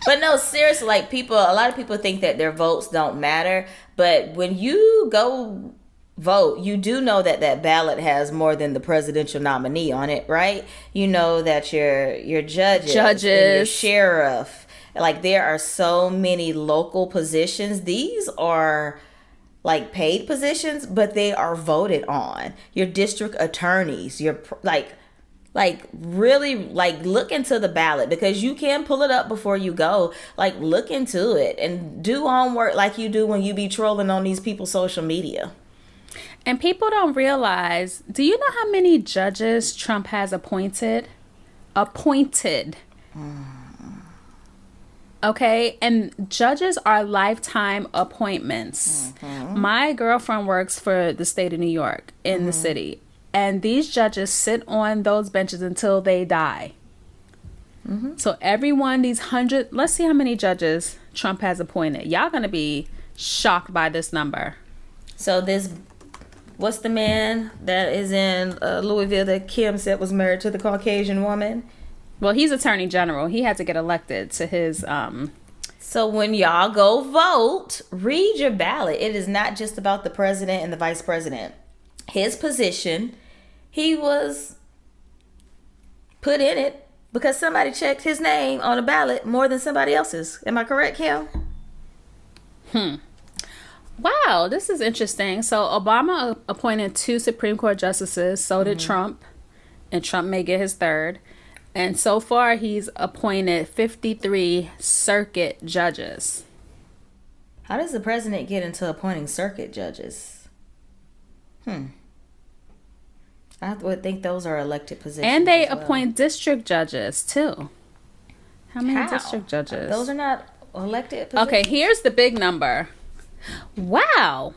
But no, seriously, like a lot of people think that their votes don't matter. But when you go vote, you do know that that ballot has more than the presidential nominee on it, right? You know that your judges. And your sheriff. Like there are so many local positions. These are like paid positions, but they are voted on. Your district attorneys, your really look into the ballot, because you can pull it up before you go. Like look into it and do homework like you do when you be trolling on these people's social media. And people don't realize, do you know how many judges Trump has appointed? Okay, and judges are lifetime appointments. My girlfriend works for the state of New York in the city. And these judges sit on those benches until they die. So everyone, these 100, let's see how many judges Trump has appointed. Y'all going to be shocked by this number. So what's the man that is in Louisville that Kim said was married to the Caucasian woman? Well, he's attorney general. He had to get elected to his... So when y'all go vote, read your ballot. It is not just about the president and the vice president. His position, he was put in it because somebody checked his name on a ballot more than somebody else's. Am I correct, Kim? Wow, this is interesting. So Obama appointed 2 Supreme Court justices. So did Trump. And Trump may get his 3rd. And so far, he's appointed 53 circuit judges. How does the president get into appointing circuit judges? I would think those are elected positions. And they appoint district judges, too. How many district judges? Those are not elected positions. Okay, here's the big number. Wow.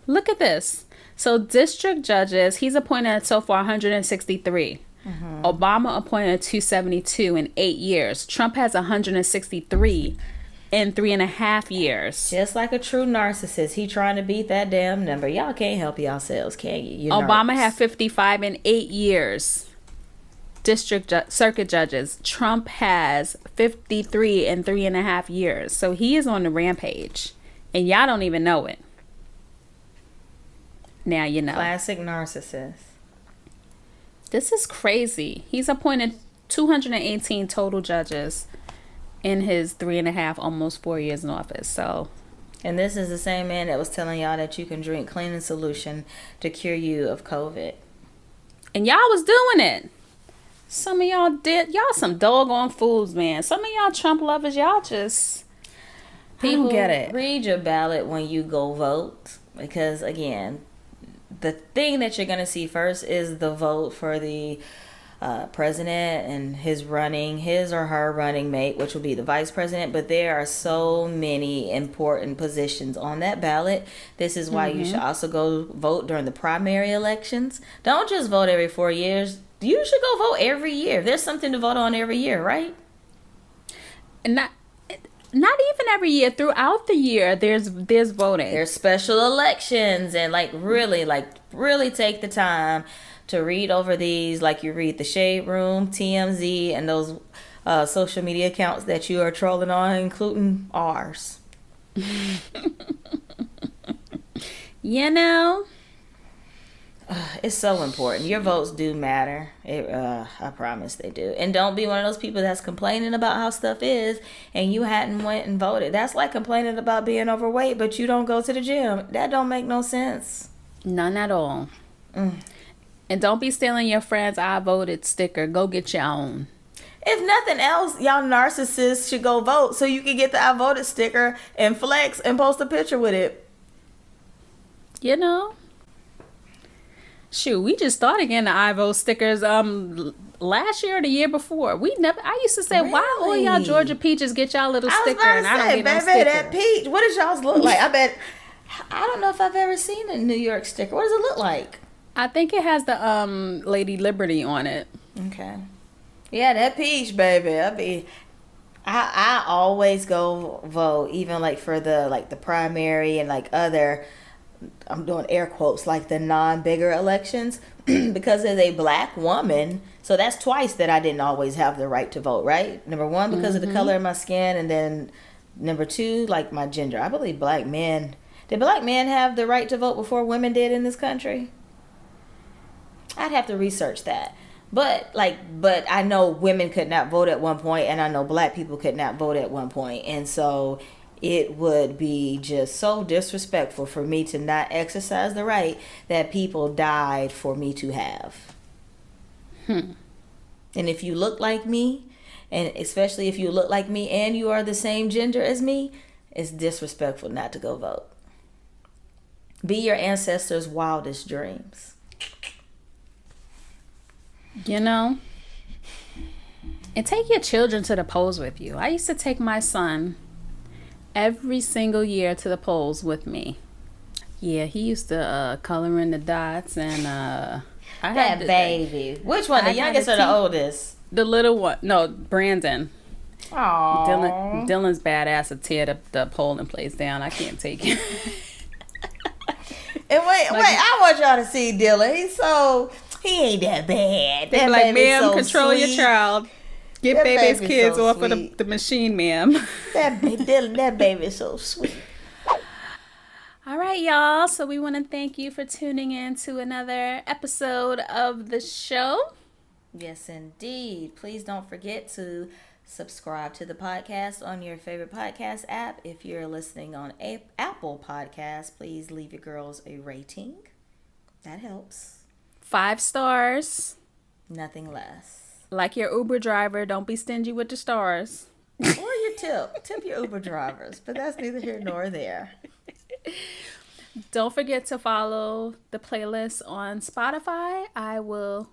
Look at this. So district judges, he's appointed so far 163. Obama appointed 272 in 8 years. Trump has 163 in 3.5 years. Just like a true narcissist, he trying to beat that damn number. Y'all can't help yourselves, can you? Obama had 55 in 8 years. Circuit judges. Trump has 53 in 3.5 years. So he is on the rampage, and y'all don't even know it. Now you know. Classic narcissist. This is crazy. He's appointed 218 total judges in his 3.5, almost 4 years in office. So, and this is the same man that was telling y'all that you can drink cleaning solution to cure you of COVID. And y'all was doing it. Some of y'all did. Y'all some doggone fools, man. Some of y'all Trump lovers, y'all just... People, I don't get it. Read your ballot when you go vote. Because, again, the thing that you're going to see first is the vote for the president and his or her running mate, which will be the vice president. But there are so many important positions on that ballot. This is why you should also go vote during the primary elections. Don't just vote every 4 years. You should go vote every year. There's something to vote on every year, right? And not even every year. Throughout the year, there's voting. There's special elections, and really take the time to read over these, like you read the Shade Room, TMZ, and those social media accounts that you are trolling on, including ours. You know, it's so important. Your votes do matter. I promise they do. And don't be one of those people that's complaining about how stuff is and you hadn't went and voted. That's like complaining about being overweight, but you don't go to the gym. That don't make no sense. None at all. And don't be stealing your friend's "I voted" sticker. Go get your own. If nothing else, y'all narcissists should go vote so you can get the "I voted" sticker and flex and post a picture with it. You know, shoot, we just started getting the "I vote" stickers last year or the year before. I used to say, really? Why all y'all Georgia peaches get y'all little sticker and I don't get no sticker? That peach, what does y'all's look like? I don't know if I've ever seen a New York sticker. What does it look like? I think it has the Lady Liberty on it. Okay. Yeah, that peach, baby. I always go vote, even like for the primary and like other, I'm doing air quotes, like the non-bigger elections, because as a black woman, so that's twice that I didn't always have the right to vote, right? Number one, because of the color of my skin, and then number two, like my gender. I believe did black men have the right to vote before women did in this country? I'd have to research that. But I know women could not vote at one point, and I know black people could not vote at one point. And so it would be just so disrespectful for me to not exercise the right that people died for me to have. And if you look like me, and especially if you look like me and you are the same gender as me, it's disrespectful not to go vote. Be your ancestors' wildest dreams. You know, and take your children to the polls with you. I used to take my son every single year to the polls with me. Yeah, he used to color in the dots, and baby. Which one, the youngest or the oldest? The little one. No, Brandon. Aww. Dylan's badass to tear the polling place down. I can't take it. And wait, I want y'all to see Dylan. He ain't that bad. They're like, ma'am, control your child. Get baby's kids off of the machine, ma'am. That baby is so sweet. All right, y'all. So we want to thank you for tuning in to another episode of the show. Yes, indeed. Please don't forget to subscribe to the podcast on your favorite podcast app. If you're listening on Apple Podcasts, please leave your girls a rating. That helps. 5 stars. Nothing less. Like your Uber driver, don't be stingy with the stars. Or your tip. Tip your Uber drivers. But that's neither here nor there. Don't forget to follow the playlist on Spotify.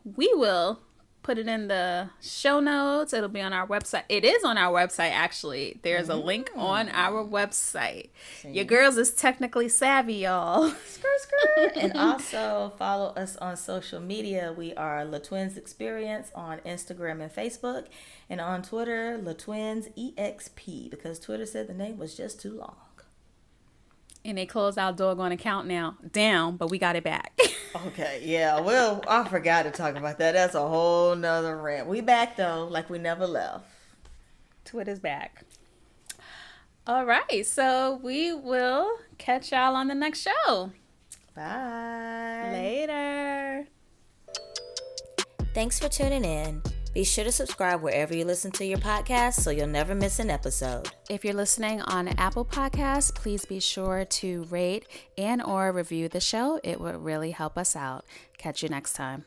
We will put it in the show notes. It'll be on our website. It is on our website, actually. There's a link on our website. See? Your girls is technically savvy, y'all. Skirt. And also follow us on social media. We are La Twins Experience on Instagram and Facebook. And on Twitter, La Twins EXP, because Twitter said the name was just too long. And they closed our doggone account now down, but we got it back. Okay, yeah. Well, I forgot to talk about that. That's a whole nother rant. We back, though, like we never left. Twitter's back. All right, so we will catch y'all on the next show. Bye. Later. Thanks for tuning in. Be sure to subscribe wherever you listen to your podcast so you'll never miss an episode. If you're listening on Apple Podcasts, please be sure to rate and/or review the show. It would really help us out. Catch you next time.